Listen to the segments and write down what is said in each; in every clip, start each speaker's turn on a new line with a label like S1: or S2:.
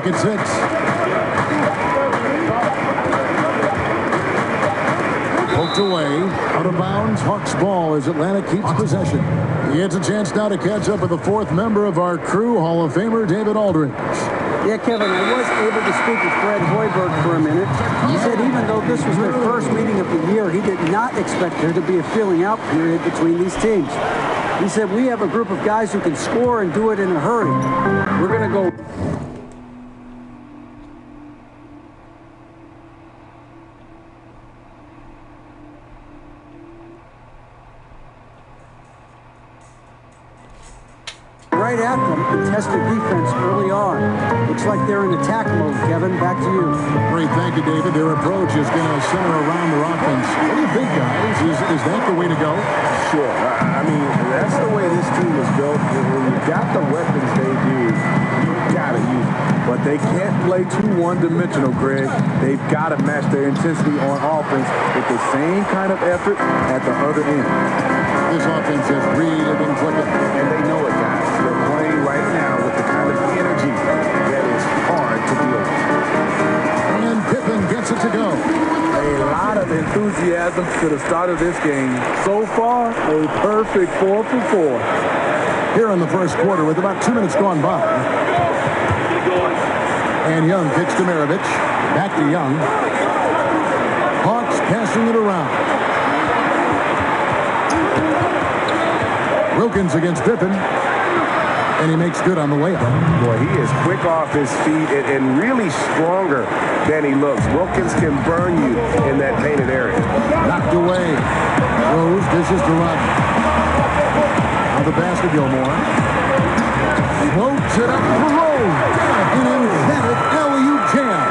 S1: back at 6. Poked away, out of bounds. Hawks ball as Atlanta keeps possession. He gets a chance now to catch up with the 4th member of our crew, Hall of Famer David Aldridge.
S2: Yeah, Kevin, I was able to speak with Fred Hoiberg for a minute. He said even though this was their first meeting of the year, he did not expect there to be a filling out period between these teams. He said, we have a group of guys who can score and do it in a hurry. We're going to go... right at them and test their defense early on. Looks like they're in attack mode, Kevin. Back to you.
S1: Great, thank you, David. Their approach is going to center around their offense. What do you think, guys? Is that the way to go?
S3: Sure. I mean, that's the way this team is built. When you've got the weapons they use, you've got to use them. But they can't play too one-dimensional, Greg. They've got to match their intensity on offense with the same kind of effort at the other end.
S1: This offense has really been clicking.
S3: And they know it, guys. They're playing right now with the kind of energy that is hard to deal with.
S1: And Pippen gets it to go.
S3: A lot of enthusiasm to the start of this game. So far, a perfect 4 for 4.
S1: Here in the first quarter with about 2 minutes gone by. And Young kicks to Maravich. Back to Young. Hawks passing it around. Wilkins against Pippen. And he makes good on the layup.
S3: Boy, he is quick off his feet and really stronger than he looks. Wilkins can burn you in that painted area.
S1: Knocked away. Rose dishes to Rodman. Now the pass to Gilmore. Floats it up for Rose. An emphatic alley-oop jam.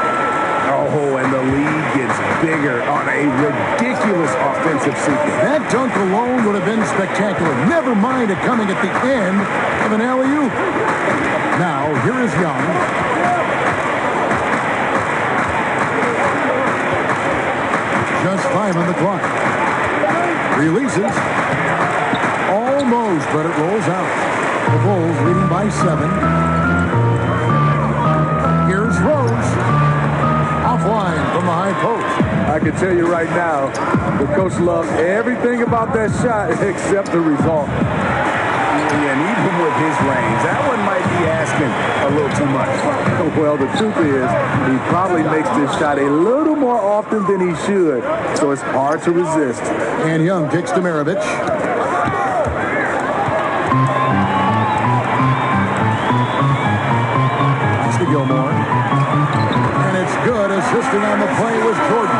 S3: Oh, and the lead gets bigger on a ridiculous offensive sequence.
S1: That dunk alone would have been spectacular. Never mind it coming at the end of an alley-oop. Now, here is Young. Just 5 on the clock. Releases. Almost, but it rolls out. The Bulls leading by 7. Here's Rose. Offline from the high post.
S3: I can tell you right now, the coach loves everything about that shot except the result. And even with his range, that one might be asking a little too much. Well, the truth is, he probably makes this shot a little more often than he should, so it's hard to resist.
S1: And Young kicks to Maravich. That's to Gilmore. And it's good. Assisting on the play was Jordan.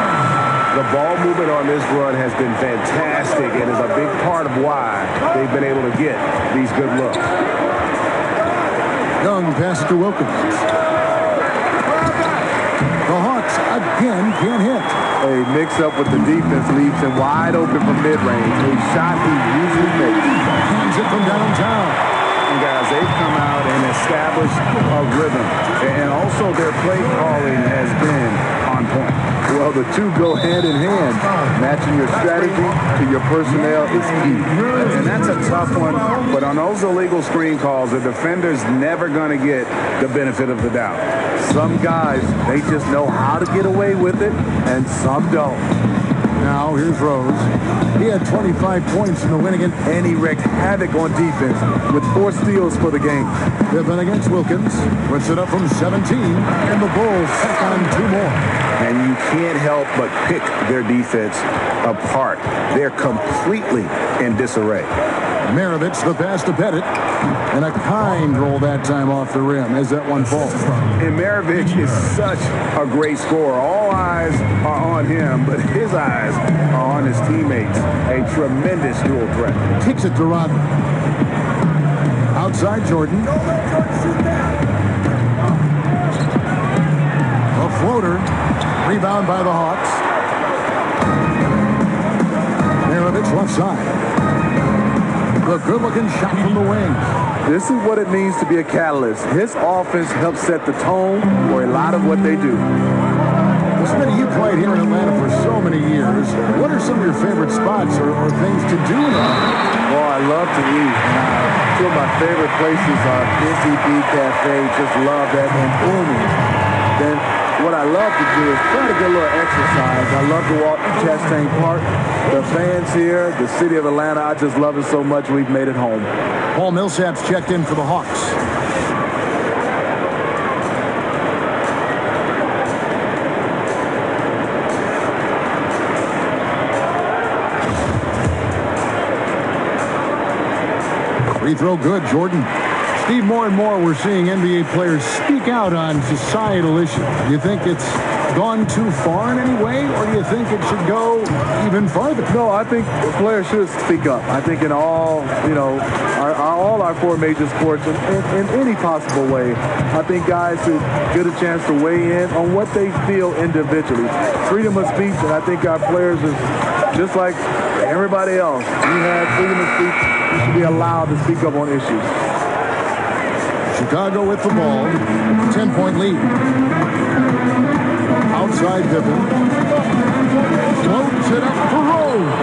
S3: The ball movement on this run has been fantastic and is a big part of why they've been able to get these good looks.
S1: Young passes to Wilkins. The Hawks again can't hit.
S3: A mix-up with the defense leaves him wide open from mid-range. A shot he usually makes.
S1: Hands it from downtown.
S3: And guys, they've come out and established a rhythm. And also their play calling has been on point. Well, the two go hand in hand. Matching your strategy to your personnel is key. And that's a tough one. But on those illegal screen calls, the defender's never going to get the benefit of the doubt. Some guys, they just know how to get away with it, and some don't.
S1: Now, here's Rose. He had 25 points in the win against,
S3: and he wreaked havoc on defense with 4 steals for the game.
S1: Pippen against Wilkins. Puts it up from 17, and the Bulls set on 2 more.
S3: And you can't help but pick their defense apart. They're completely in disarray.
S1: Maravich, the pass to Pettit. And a kind roll that time off the rim as that one falls.
S3: And Maravich is such a great scorer. All eyes are on him, but his eyes are on his teammates. A tremendous dual threat.
S1: Kicks it to Rodman. Outside Jordan. A floater. Rebound by the Hawks. Maravich left side. A good-looking shot from the wing.
S3: This is what it means to be a catalyst. His offense helps set the tone for a lot of what they do.
S1: Well, Smitty, you played here in Atlanta for so many years. What are some of your favorite spots or things to do now?
S3: Well, I love to eat. Two of my favorite places are NBAK Cafe. Just love that. And booming. Then what I love to do is try to get a little exercise. I love to walk to Chastain Park. The fans here, the city of Atlanta, I just love it so much we've made it home.
S1: Paul Millsap's checked in for the Hawks. Free throw good, Jordan. Steve, more and more we're seeing NBA players speak out on societal issues. Do you think it's gone too far in any way, or do you think it should go even farther?
S3: No, I think players should speak up. I think in all, all our four major sports, in any possible way, I think guys should get a chance to weigh in on what they feel individually. Freedom of speech, and I think our players is just like everybody else. We have freedom of speech. We should be allowed to speak up on issues.
S1: Chicago with the ball. 10-point lead. Outside Pippen. Floats it up for Rose.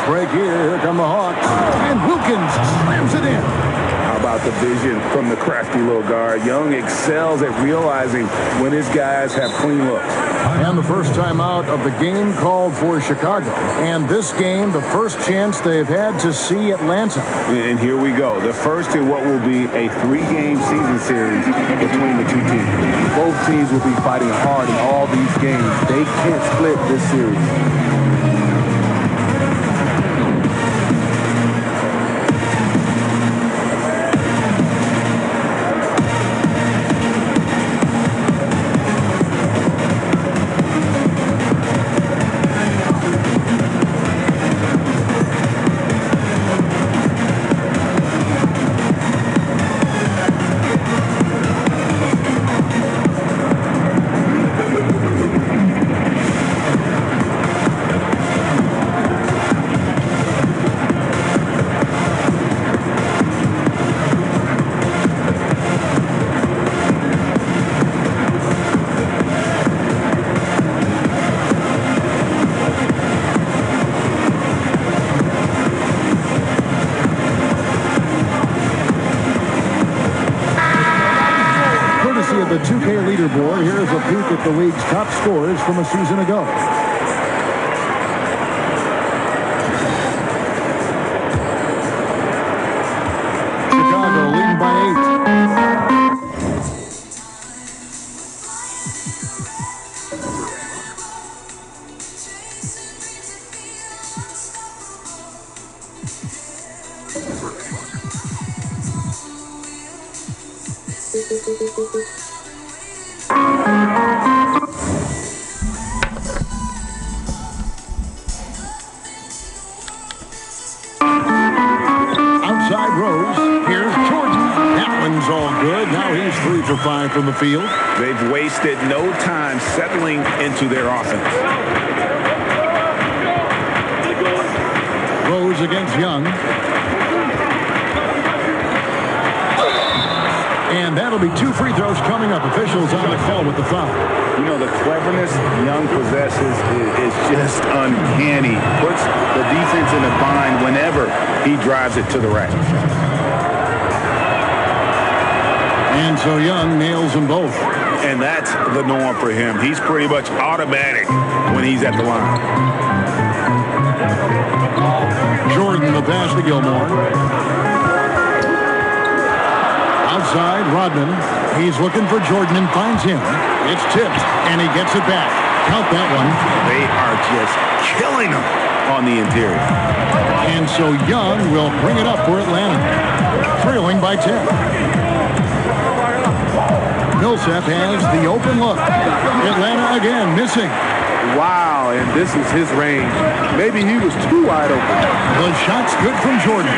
S1: Break here come the Hawks. And Wilkins slams it in.
S3: How about the vision from the crafty little guard? Young excels at realizing when his guys have clean looks.
S1: And the first time out of the game called for Chicago. And this game, the first chance they've had to see Atlanta.
S3: And here we go. The first in what will be a 3-game season series between the two teams. Both teams will be fighting hard in all these games. They can't split this series.
S1: The 2K leaderboard. Here's a peek at the league's top scorers from a season ago. Chicago leading by 8. Outside Rose. Here's Jordan. That one's all good. Now he's 3 for 5 from the field.
S3: They've wasted no time settling into their offense.
S1: Rose against Young. And that'll be 2 free throws coming up. Officials on the call with the foul.
S3: You know, the cleverness Young possesses is just uncanny. Puts the defense in a bind whenever he drives it to the rack.
S1: And so Young nails them both.
S3: And that's the norm for him. He's pretty much automatic when he's at the line.
S1: Jordan, the pass to Gilmore. Outside, Rodman. He's looking for Jordan and finds him. It's tipped, and he gets it back. Count that one.
S3: They are just killing him on the interior.
S1: And so Young will bring it up for Atlanta. Trailing by 10. Millsap has the open look. Atlanta again missing.
S3: Wow, and this is his range. Maybe he was too wide open.
S1: The shot's good from Jordan.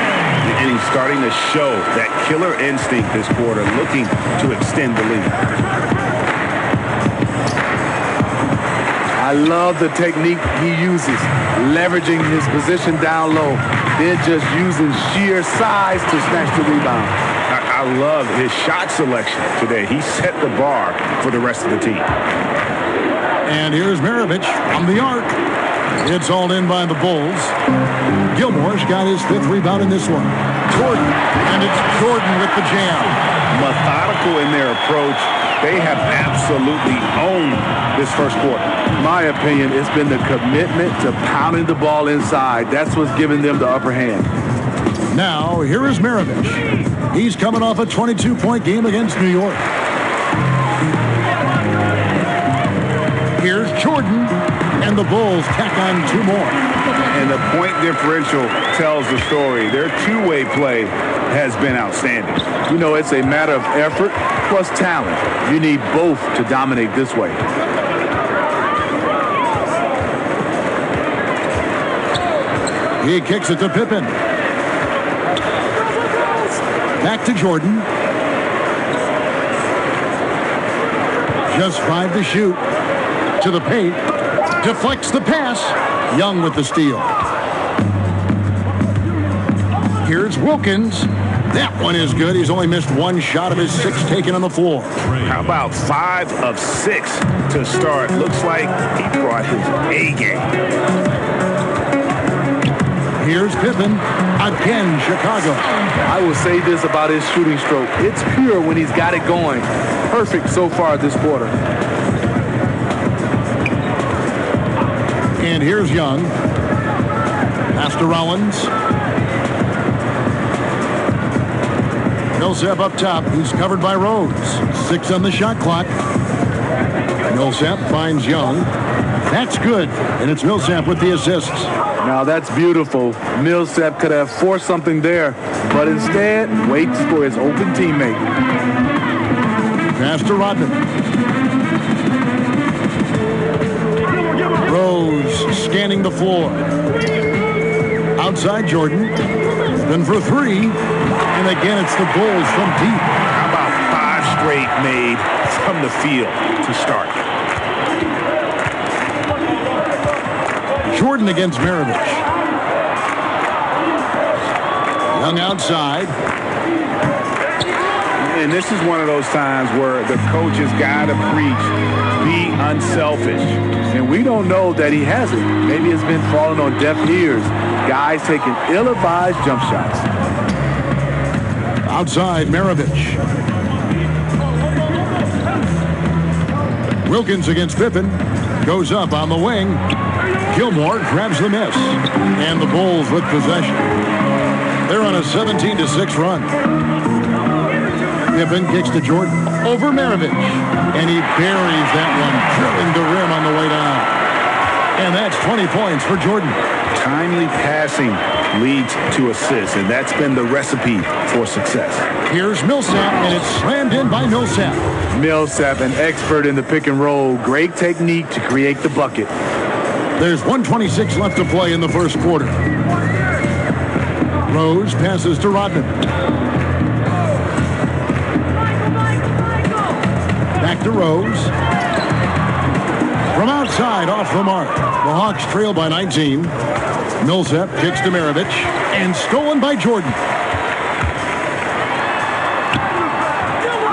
S3: And he's starting to show that killer instinct this quarter, looking to extend the lead. I love the technique he uses, leveraging his position down low, then just using sheer size to snatch the rebound. I love his shot selection today. He set the bar for the rest of the team.
S1: And here's Maravich from the arc. It's all in by the Bulls. Gilmore's got his 5th rebound in this one. Jordan, and it's Jordan with the jam.
S3: Methodical in their approach. They have absolutely owned this first quarter.
S4: In my opinion, it's been the commitment to pounding the ball inside. That's what's giving them the upper hand.
S1: Now, here is Maravich. He's coming off a 22-point game against New York. Here's Jordan, and the Bulls tack on 2 more.
S3: And the point differential tells the story. Their two-way play has been outstanding.
S4: You know, it's a matter of effort plus talent. You need both to dominate this way.
S1: He kicks it to Pippen. Back to Jordan. Just 5 to shoot. To the paint. Deflects the pass. Young with the steal. Here's Wilkins. That one is good. He's only missed 1 shot of his 6 taken on the floor.
S3: How about 5 of 6 to start? Looks like he brought his A game.
S1: Here's Pippen. Again, Chicago.
S4: I will say this about his shooting stroke. It's pure when he's got it going. Perfect so far this quarter.
S1: And here's Young. Pass to Rollins. Millsap up top. He's covered by Rhodes. 6 on the shot clock. Millsap finds Young. That's good. And it's Millsap with the assists.
S4: Now that's beautiful. Millsap could have forced something there, but instead waits for his open teammate.
S1: Pass to Rodman. Rose scanning the floor. Outside Jordan. Then for 3. And again, it's the Bulls from deep.
S3: How about 5 straight made from the field to start?
S1: Jordan against Maravich. Young outside.
S3: And this is one of those times where the coaches got to preach, be unselfish.
S4: And we don't know that he hasn't. Maybe it's been falling on deaf ears. Guys taking ill-advised jump shots.
S1: Outside, Maravich. Wilkins against Pippen. Goes up on the wing. Gilmore grabs the miss. And the Bulls with possession. They're on a 17-6 run. Pippen kicks to Jordan. Over Maravich. And he buries that one, drilling the rim on the way down. And that's 20 points for Jordan.
S3: Timely passing leads to assists, and that's been the recipe for success.
S1: Here's Millsap, and it's slammed in by Millsap.
S4: Millsap, an expert in the pick and roll. Great technique to create the bucket.
S1: There's 1:26 left to play in the first quarter. Rose passes to Rodman. Back to Rose. From outside, off the mark. The Hawks trail by 19. Millsap kicks to Maravich. And stolen by Jordan.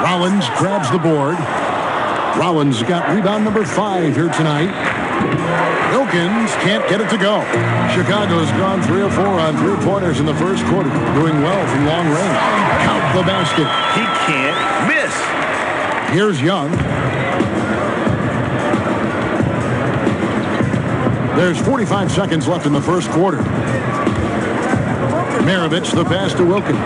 S1: Rollins grabs the board. Rollins got rebound number 5 here tonight. Wilkins can't get it to go. Chicago's gone 3 of 4 on 3-pointers in the first quarter. Doing well from long range. Count the basket.
S3: He can't miss.
S1: Here's Young. There's 45 seconds left in the first quarter. Maravich, the pass to Wilkins.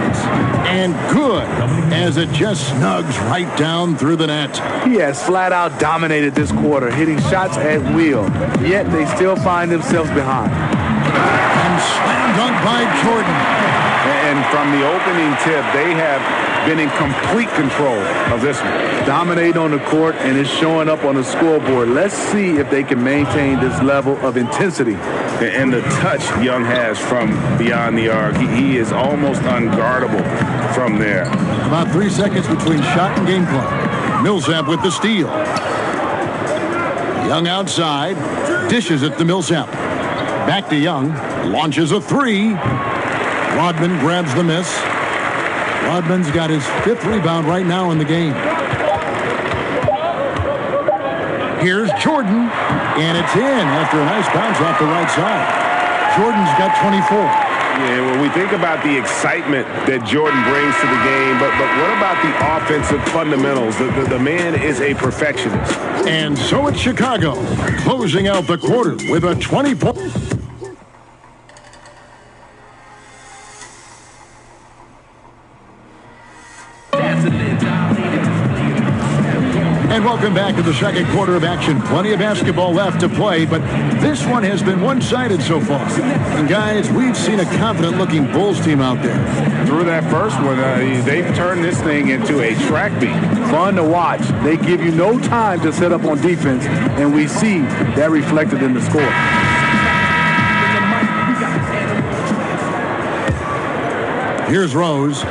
S1: And good, as it just snugs right down through the net.
S4: He has flat out dominated this quarter, hitting shots at will. Yet they still find themselves behind.
S1: And slam dunk by Jordan.
S3: And from the opening tip, they have been in complete control of this one.
S4: Dominate on the court, and it's showing up on the scoreboard. Let's see if they can maintain this level of intensity.
S3: And the touch Young has from beyond the arc, he is almost unguardable from there.
S1: About 3 seconds between shot and game clock. Millsap with the steal. Young outside. Dishes it to Millsap. Back to Young. Launches a 3. Rodman grabs the miss. Rodman's got his 5th rebound right now in the game. Here's Jordan, and it's in after a nice bounce off the right side. Jordan's got 24.
S3: Yeah, when we think about the excitement that Jordan brings to the game, but what about the offensive fundamentals? The man is a perfectionist.
S1: And so it's Chicago, closing out the quarter with a 20-point. And welcome back to the second quarter of action. Plenty of basketball left to play, but this one has been one-sided so far. And guys, we've seen a confident-looking Bulls team out there.
S3: Through that first one, they've turned this thing into a track meet.
S4: Fun to watch. They give you no time to set up on defense, and we see that reflected in the score.
S1: Here's Rose.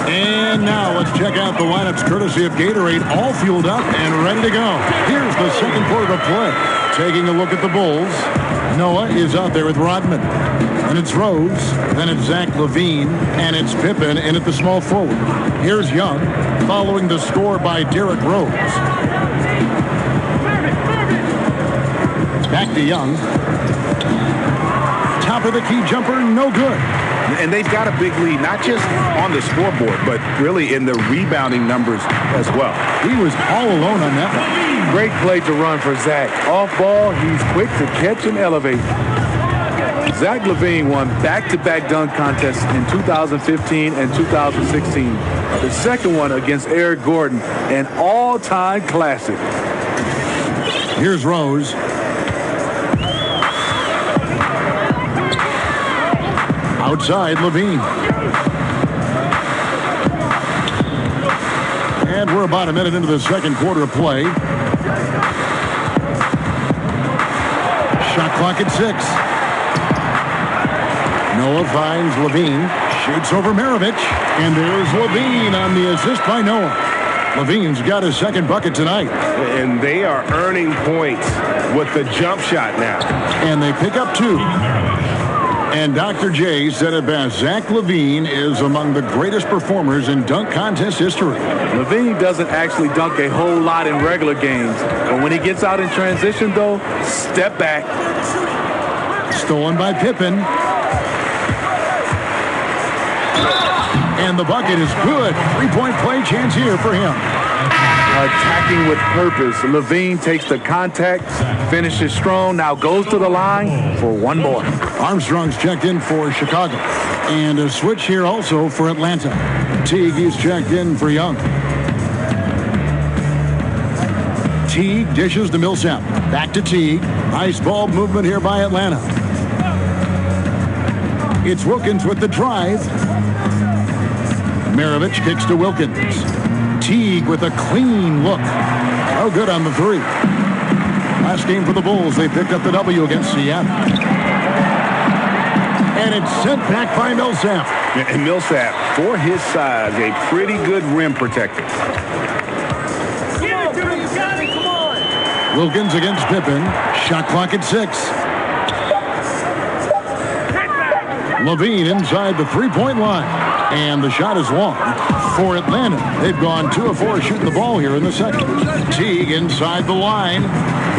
S1: And now let's check out the lineups courtesy of Gatorade, all fueled up and ready to go. Here's the second quarter of play. Taking a look at the Bulls. Noah is out there with Rodman. And it's Rose. Then it's Zach LaVine. And it's Pippen in at the small forward. Here's Young, following the score by Derrick Rose. Back to Young. Top of the key jumper, no good.
S3: And they've got a big lead, not just on the scoreboard, but really in the rebounding numbers as well.
S1: He was all alone on that one.
S4: Great play to run for Zach. Off ball, he's quick to catch and elevate. Zach LaVine won back-to-back dunk contests in 2015 and 2016. The second one against Eric Gordon, an all-time classic.
S1: Here's Rose. Outside, LaVine. And we're about a minute into the second quarter of play. Shot clock at 6. Noah finds LaVine. Shoots over Maravich. And there's LaVine on the assist by Noah. LaVine's got his second bucket tonight.
S3: And they are earning points with the jump shot now.
S1: And they pick up 2. And Dr. J said it best. Zach LaVine is among the greatest performers in dunk contest history.
S4: LaVine doesn't actually dunk a whole lot in regular games. But when he gets out in transition, though, step back.
S1: Stolen by Pippen. And the bucket is good. 3-point play chance here for him.
S4: Attacking with purpose. LaVine takes the contact, finishes strong, now goes to the line for one more.
S1: Armstrong's checked in for Chicago. And a switch here also for Atlanta. Teague is checked in for Young. Teague dishes to Millsap. Back to Teague. Nice ball movement here by Atlanta. It's Wilkins with the drive. Maravich kicks to Wilkins. Teague with a clean look. Oh, good on the 3. Last game for the Bulls, they picked up the W against Seattle. And it's sent back by Millsap.
S3: And Millsap, for his size, a pretty good rim protector.
S1: Wilkins against Pippen. Shot clock at 6. LaVine inside the 3-point line. And the shot is long for Atlanta. They've gone 2 of 4 shooting the ball here in the second. Teague inside the line.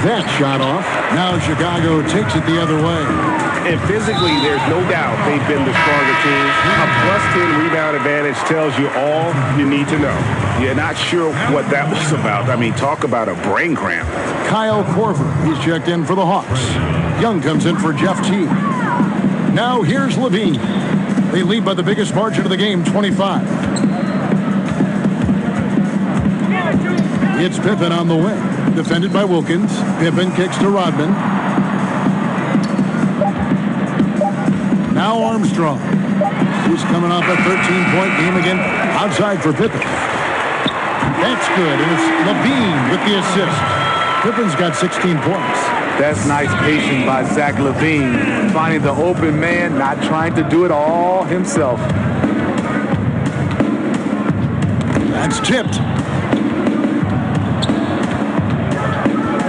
S1: That shot off. Now Chicago takes it the other way.
S3: And physically, there's no doubt they've been the stronger team. A +10 rebound advantage tells you all you need to know. You're not sure what that was about. I mean, talk about a brain cramp.
S1: Kyle Korver, he's checked in for the Hawks. Young comes in for Jeff Teague. Now here's LaVine. They lead by the biggest margin of the game, 25. It's Pippen on the wing. Defended by Wilkins. Pippen kicks to Rodman. Now Armstrong. He's coming off a 13-point game again. Outside for Pippen. That's good. And it's LaVine with the assist. Pippen's got 16 points.
S4: That's nice patience by Zach LaVine, finding the open man, not trying to do it all himself.
S1: That's tipped.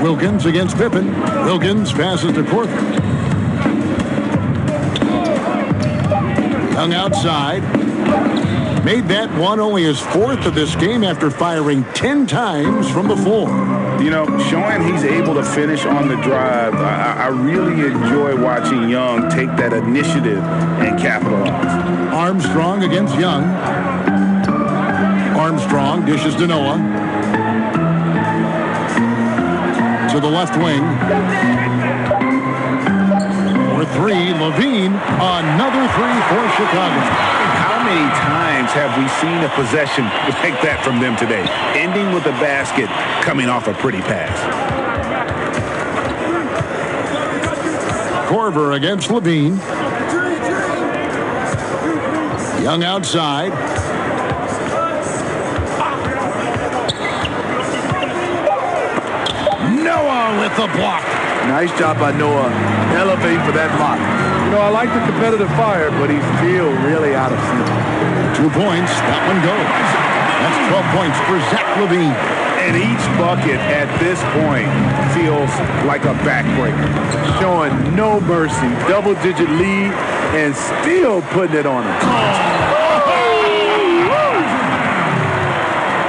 S1: Wilkins against Pippen. Wilkins passes to Korver. Young outside. Made that one only his 4th of this game after firing 10 times from the floor.
S3: You know, showing he's able to finish on the drive, I really enjoy watching Young take that initiative and capitalize.
S1: Armstrong against Young. Armstrong dishes to Noah. To the left wing. For 3, Levine. Another 3 for Chicago.
S3: How many times have we seen a possession like that from them today? Ending with a basket, coming off a pretty pass.
S1: Korver against Levine. Young outside. Noah with the block.
S4: Nice job by Noah. Elevate for that block. You know, I like the competitive fire, but he's still really out of sync.
S1: 2 points. That one goes. That's 12 points for Zach LaVine.
S3: And each bucket at this point feels like a backbreaker.
S4: Showing no mercy. Double-digit lead and still putting it on him.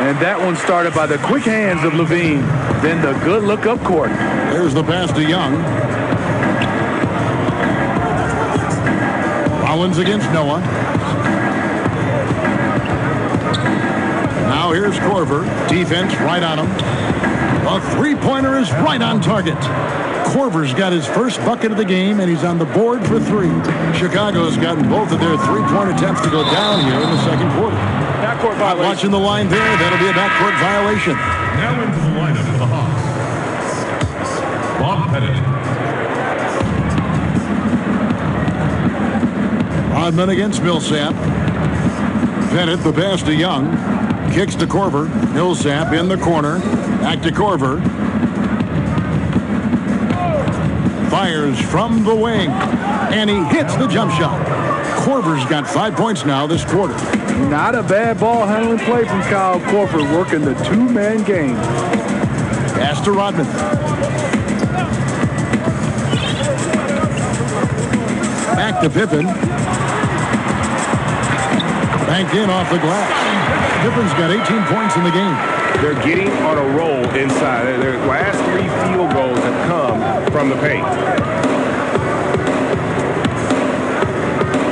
S4: And that one started by the quick hands of Levine. Then the good look up court.
S1: There's the pass to Young. Rollins against Noah. Now here's Korver. Defense right on him. A three-pointer is right on target. Korver's got his first bucket of the game, and he's on the board for 3. Chicago's gotten both of their three-point attempts to go down here in the second quarter.
S3: Backcourt violation.
S1: Watching the line there, that'll be a backcourt violation.
S5: Now into the lineup for the Hawks. Bob Pettit.
S1: Rodman against Millsap. Pettit, the pass to Young. Kicks to Korver. Millsap in the corner. Back to Korver. Fires from the wing. And he hits the jump shot. Korver's got 5 points now this quarter.
S4: Not a bad ball handling play from Kyle Korver, working the two-man game.
S1: Pass to Rodman. Back to Pippen. Banked in off the glass. Pippen's got 18 points in the game.
S3: They're getting on a roll inside. Their last 3 field goals have come from the paint.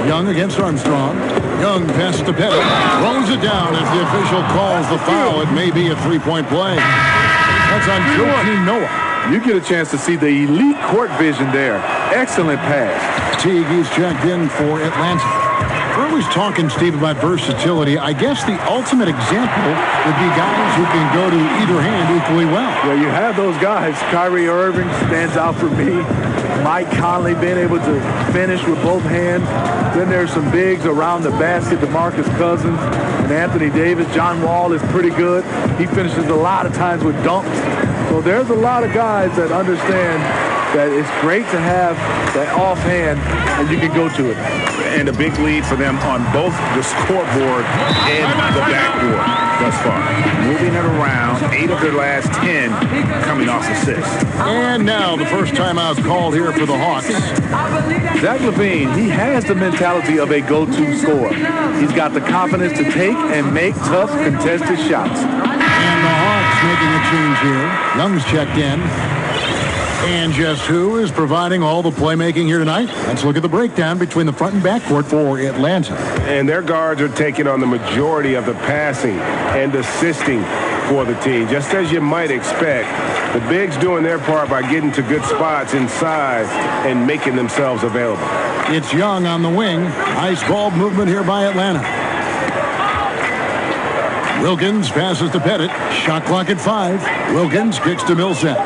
S1: Young against Armstrong. Young passes to Pettit. Throws it down as the official calls the foul. It may be a three-point play. That's on Joakim Noah.
S4: You get a chance to see the elite court vision there. Excellent pass.
S1: Teague is checked in for Atlanta. We're always talking, Steve, about versatility. I guess the ultimate example would be guys who can go to either hand equally well.
S4: Yeah, you have those guys. Kyrie Irving stands out for me. Mike Conley being able to finish with both hands. Then there's some bigs around the basket, DeMarcus Cousins and Anthony Davis. John Wall is pretty good. He finishes a lot of times with dunks. So there's a lot of guys that understand that it's great to have that offhand and you can go to it.
S3: And a big lead for them on both the scoreboard and the backboard thus far. Moving it around, 8 of their last 10 coming off assists.
S1: And now the first timeout called here for the Hawks.
S4: Zach LaVine, he has the mentality of a go-to scorer. He's got the confidence to take and make tough contested shots.
S1: And the Hawks making a change here. Young's checked in. And just who is providing all the playmaking here tonight? Let's look at the breakdown between the front and backcourt for Atlanta.
S3: And their guards are taking on the majority of the passing and assisting for the team. Just as you might expect, the bigs doing their part by getting to good spots inside and making themselves available.
S1: It's Young on the wing. Nice ball movement here by Atlanta. Wilkins passes to Pettit. Shot clock at 5. Wilkins kicks to Millsap.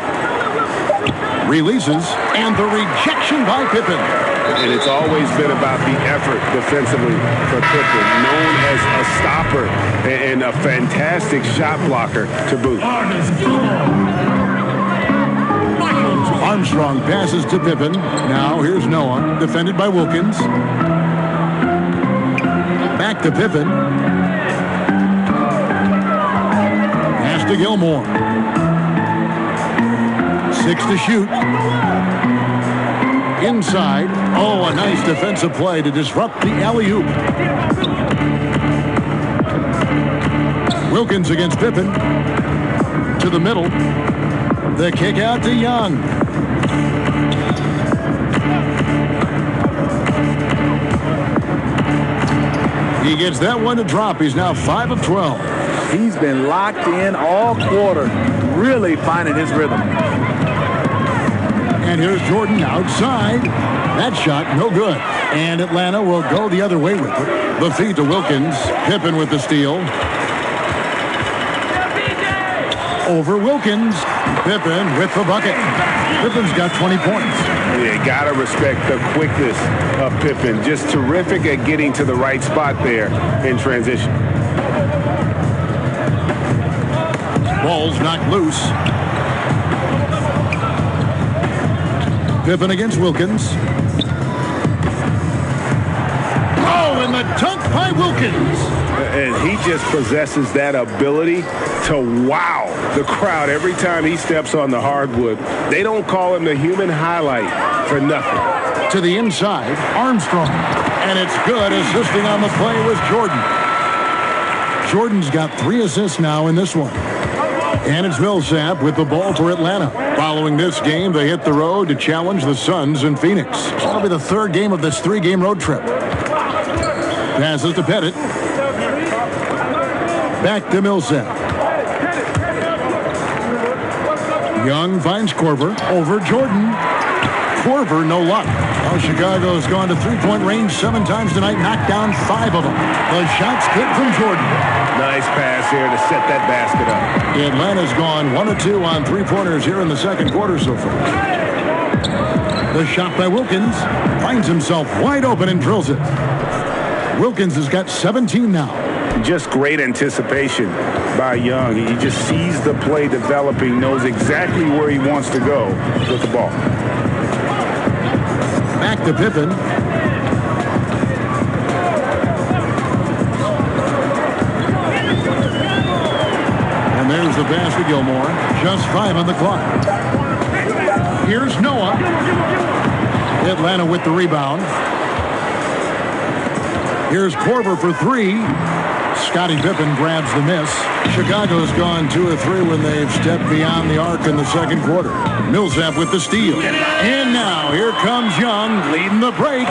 S1: Releases, and the rejection by Pippen.
S3: And it's always been about the effort defensively for Pippen, known as a stopper and a fantastic shot blocker to boot.
S1: Armstrong passes to Pippen. Now here's Noah, defended by Wilkins. Back to Pippen. Pass to Gilmore. 6 to shoot. Inside. Oh, a nice defensive play to disrupt the alley-oop. Wilkins against Pippen. To the middle. The kick out to Young. He gets that one to drop. He's now 5 of 12.
S4: He's been locked in all quarter, really finding his rhythm.
S1: And here's Jordan outside. That shot, no good. And Atlanta will go the other way with it. The feed to Wilkins. Pippen with the steal. Over Wilkins. Pippen with the bucket. Pippen's got 20 points.
S3: You gotta respect the quickness of Pippen. Just terrific at getting to the right spot there in transition.
S1: Ball's knocked loose. Pippen against Wilkins. Oh, and the dunk by Wilkins.
S3: And he just possesses that ability to wow the crowd every time he steps on the hardwood. They don't call him the human highlight for nothing.
S1: To the inside, Armstrong. And it's good. Assisting on the play was Jordan. Jordan's got 3 assists now in this one. And it's Millsap with the ball for Atlanta. Following this game, they hit the road to challenge the Suns in Phoenix. That'll be the 3rd game of this 3-game road trip. Passes to Pettit. Back to Millsap. Young finds Korver over Jordan. Korver, no luck. Well, Chicago's gone to three-point range 7 times tonight, knocked down 5 of them. The shot's good from Jordan.
S3: Nice pass here to set that basket up.
S1: Atlanta's gone 1 of 2 on three-pointers here in the second quarter so far. The shot by Wilkins finds himself wide open and drills it. Wilkins has got 17 now.
S3: Just great anticipation by Young. He just sees the play developing, knows exactly where he wants to go with the ball.
S1: Back to Pippen. And there's the pass to Gilmore. Just 5 on the clock. Here's Noah. Atlanta with the rebound. Here's Korver for 3. Scottie Pippen grabs the miss. Chicago's gone 2 of 3 when they've stepped beyond the arc in the second quarter. Millsap with the steal. And now here comes Young leading the break.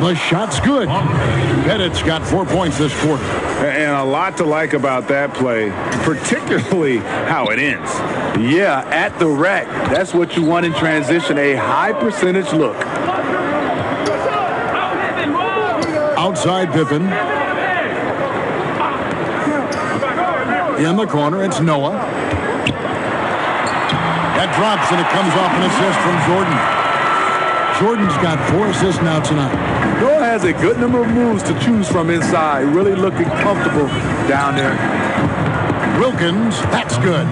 S1: The shot's good. Pettit's got 4 points this quarter.
S3: And a lot to like about that play, particularly how it ends.
S4: Yeah, at the rack. That's what you want in transition, a high percentage look.
S1: Outside Pippen. In the corner, it's Noah. That drops, and it comes off an assist from Jordan. Jordan's got 4 assists now tonight.
S4: Noah has a good number of moves to choose from inside. Really looking comfortable down there.
S1: Wilkins, that's good.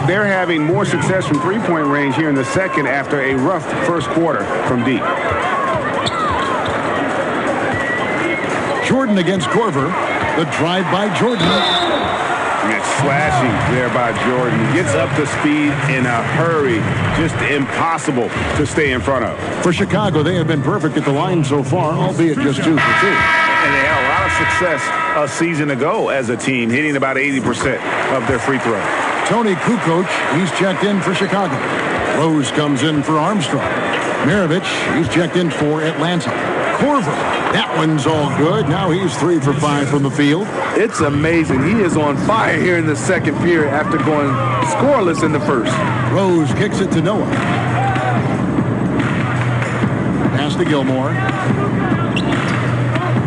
S3: They're having more success from three-point range here in the second after a rough first quarter from deep.
S1: Jordan against Korver. The drive by Jordan.
S3: It's slashing there by Jordan. He gets up to speed in a hurry. Just impossible to stay in front of.
S1: For Chicago, they have been perfect at the line so far, albeit just 2 for 2.
S3: And they had a lot of success a season ago as a team, hitting about 80% of their free throws.
S1: Tony Kukoc, he's checked in for Chicago. Rose comes in for Armstrong. Maravich, he's checked in for Atlanta. Korver, that one's all good. Now he's 3 for 5 from the field.
S4: It's amazing. He is on fire here in the second period after going scoreless in the first.
S1: Rose kicks it to Noah. Pass to Gilmore.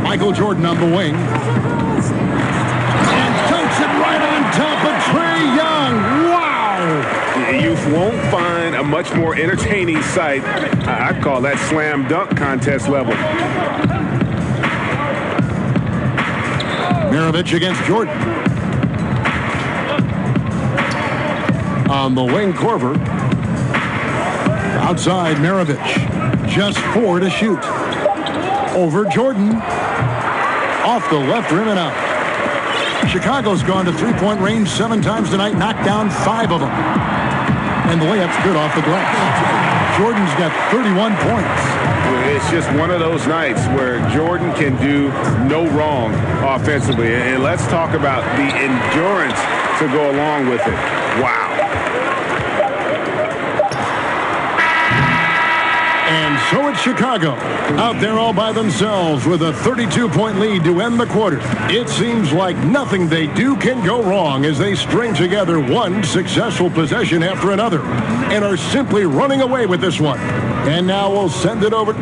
S1: Michael Jordan on the wing. And dunks it right on top of Trae Young. Wow!
S3: You won't find a much more entertaining sight. I call that slam dunk contest level.
S1: Maravich against Jordan. On the wing, Korver. Outside, Maravich. Just 4 to shoot. Over Jordan. Off the left rim and out. Chicago's gone to three-point range 7 times tonight, knocked down 5 of them. And the layup's good off the glass. Jordan's got 31 points.
S3: It's just one of those nights where Jordan can do no wrong offensively. And let's talk about the endurance to go along with it. Wow.
S1: And so it's Chicago, out there all by themselves with a 32-point lead to end the quarter. It seems like nothing they do can go wrong as they string together one successful possession after another and are simply running away with this one. And now we'll send it over.